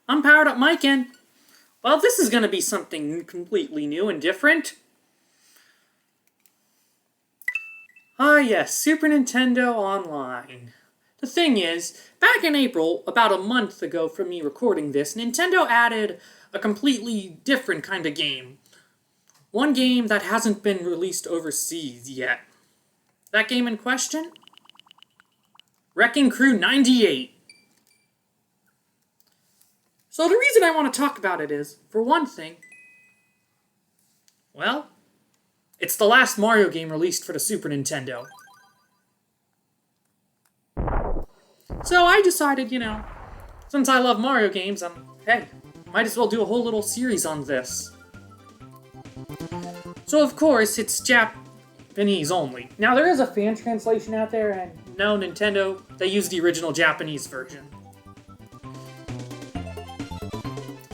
I'm powered up Mike, and, well, this is going to be something completely new and different. Ah, yes, Super Nintendo Online. The thing is, back in April, about a month ago from me recording this, Nintendo added a completely different kind of game. One game that hasn't been released overseas yet. That game in question? Wrecking Crew 98. So the reason I want to talk about it is, for one thing, well, it's the last Mario game released for the Super Nintendo. So I decided, since I love Mario games, hey, might as well do a whole little series on this. So of course, it's Japanese only. Now there is a fan translation out there, and no, Nintendo, they use the original Japanese version.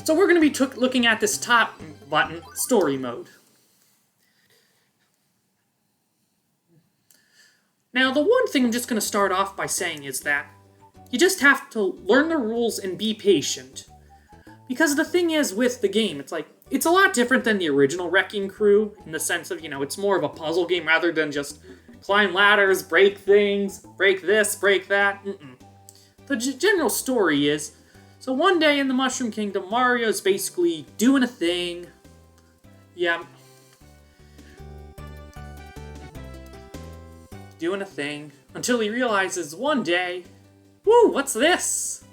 So we're going to be looking at this top button, Story Mode. Now, the one thing I'm just going to start off by saying is that you just have to learn the rules and be patient. Because the thing is, with the game, it's a lot different than the original Wrecking Crew, in the sense of, it's more of a puzzle game rather than just climb ladders, break things, break this, break that. The general story is, so one day in the Mushroom Kingdom, Mario's basically doing a thing. Doing a thing. Until he realizes one day, woo, what's this?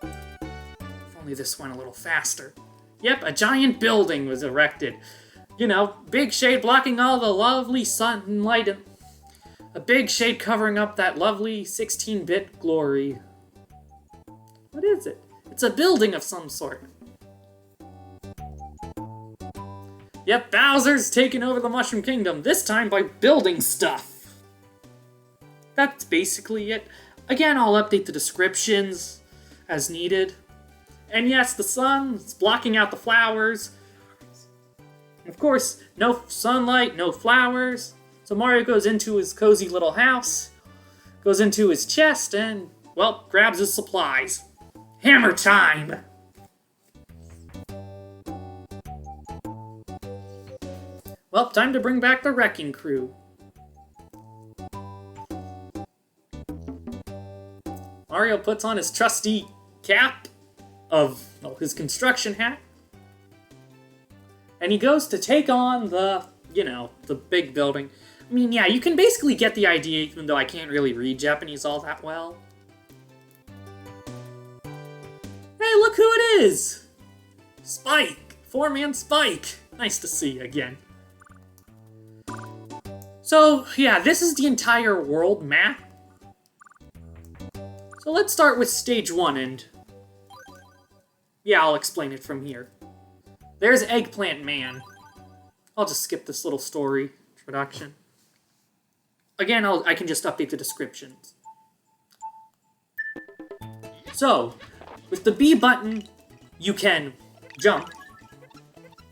If only this went a little faster. Yep, a giant building was erected. Big shade blocking all the lovely sunlight, and a big shade covering up that lovely 16-bit glory. What is it? It's a building of some sort. Yep, Bowser's taking over the Mushroom Kingdom, this time by building stuff. That's basically it. Again, I'll update the descriptions as needed. And yes, the sun is blocking out the flowers. Of course, no sunlight, no flowers. So Mario goes into his cozy little house, goes into his chest, and, well, grabs his supplies. Hammer time! Well, time to bring back the Wrecking Crew. Mario puts on his trusty cap of, his construction hat. And he goes to take on the big building. I mean, yeah, you can basically get the idea, even though I can't really read Japanese all that well. Hey, look who it is! Spike! Four-man Spike! Nice to see you again. So, yeah, this is the entire world map. So let's start with stage 1, and yeah, I'll explain it from here. There's Eggplant Man. I'll just skip this little story introduction. Again, I can just update the descriptions. So, with the B button, you can jump.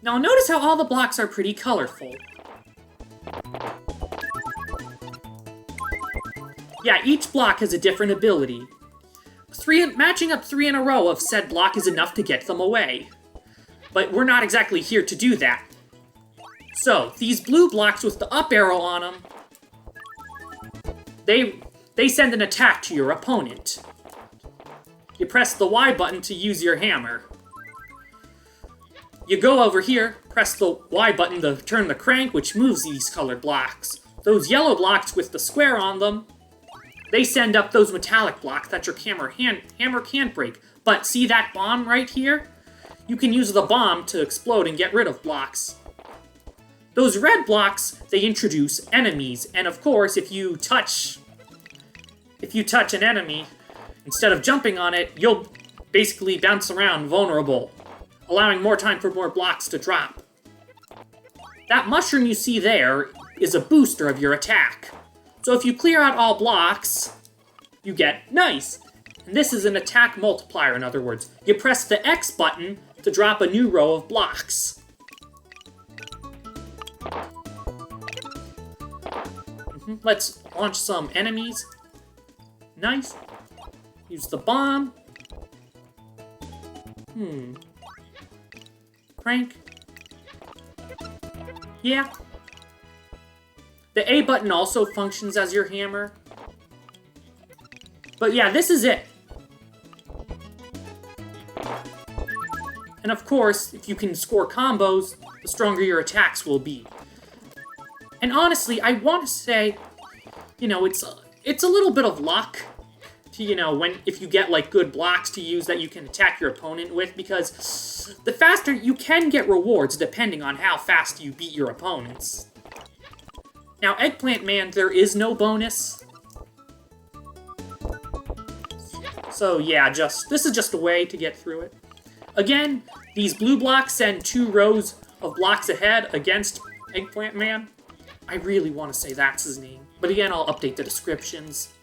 Now notice how all the blocks are pretty colorful. Yeah, each block has a different ability. Matching up 3 in a row of said block is enough to get them away. But we're not exactly here to do that. So, these blue blocks with the up arrow on them, they send an attack to your opponent. You press the Y button to use your hammer. You go over here, press the Y button to turn the crank, which moves these colored blocks. Those yellow blocks with the square on them, they send up those metallic blocks that your hammer can't break. But see that bomb right here? You can use the bomb to explode and get rid of blocks. Those red blocks, they introduce enemies, and of course, if you touch an enemy, instead of jumping on it, you'll basically bounce around vulnerable, allowing more time for more blocks to drop. That mushroom you see there is a booster of your attack. So if you clear out all blocks, you get nice. And this is an attack multiplier, in other words. You press the X button to drop a new row of blocks. Let's launch some enemies. Nice. Use the bomb. Crank. Yeah. The A button also functions as your hammer. But yeah, this is it. And of course, if you can score combos, the stronger your attacks will be. And honestly, I want to say, you know, it's a little bit of luck to, you know, if you get like good blocks to use that you can attack your opponent with, because the faster you can get rewards depending on how fast you beat your opponents. Now, Eggplant Man, there is no bonus. So yeah, this is just a way to get through it. Again, these blue blocks send 2 rows of blocks ahead against Eggplant Man. I really want to say that's his name. But again, I'll update the descriptions.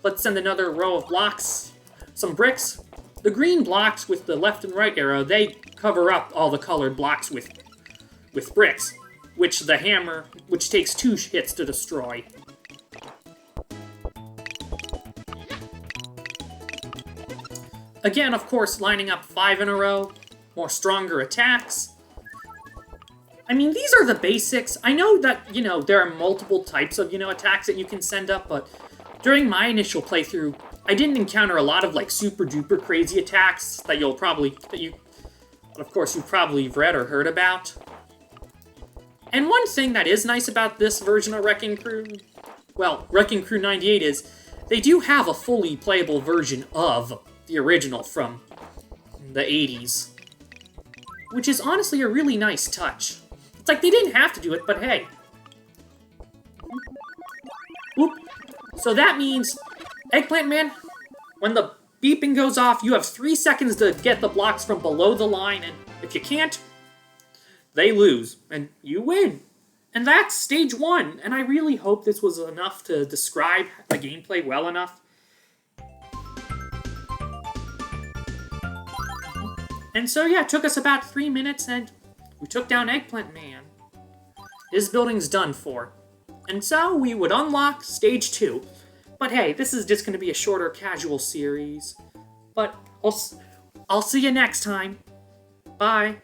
Let's send another row of blocks. Some bricks. The green blocks with the left and right arrow, they cover up all the colored blocks with bricks, which takes 2 hits to destroy. Again, of course, lining up 5 in a row, more stronger attacks. I mean, these are the basics. I know that, you know, there are multiple types of, you know, attacks that you can send up, but during my initial playthrough, I didn't encounter a lot of, like, super duper crazy attacks that you've probably read or heard about. And one thing that is nice about this version of Wrecking Crew, well, Wrecking Crew 98 is, they do have a fully playable version of the original from the 80s. Which is honestly a really nice touch. It's like they didn't have to do it, but hey. Oop. So that means, Eggplant Man, when the beeping goes off, you have 3 seconds to get the blocks from below the line, and if you can't, they lose, and you win. And that's stage 1, and I really hope this was enough to describe the gameplay well enough. And so yeah, it took us about 3 minutes, and we took down Eggplant Man. His building's done for. And so we would unlock stage 2. But hey, this is just going to be a shorter casual series. But I'll see you next time. Bye.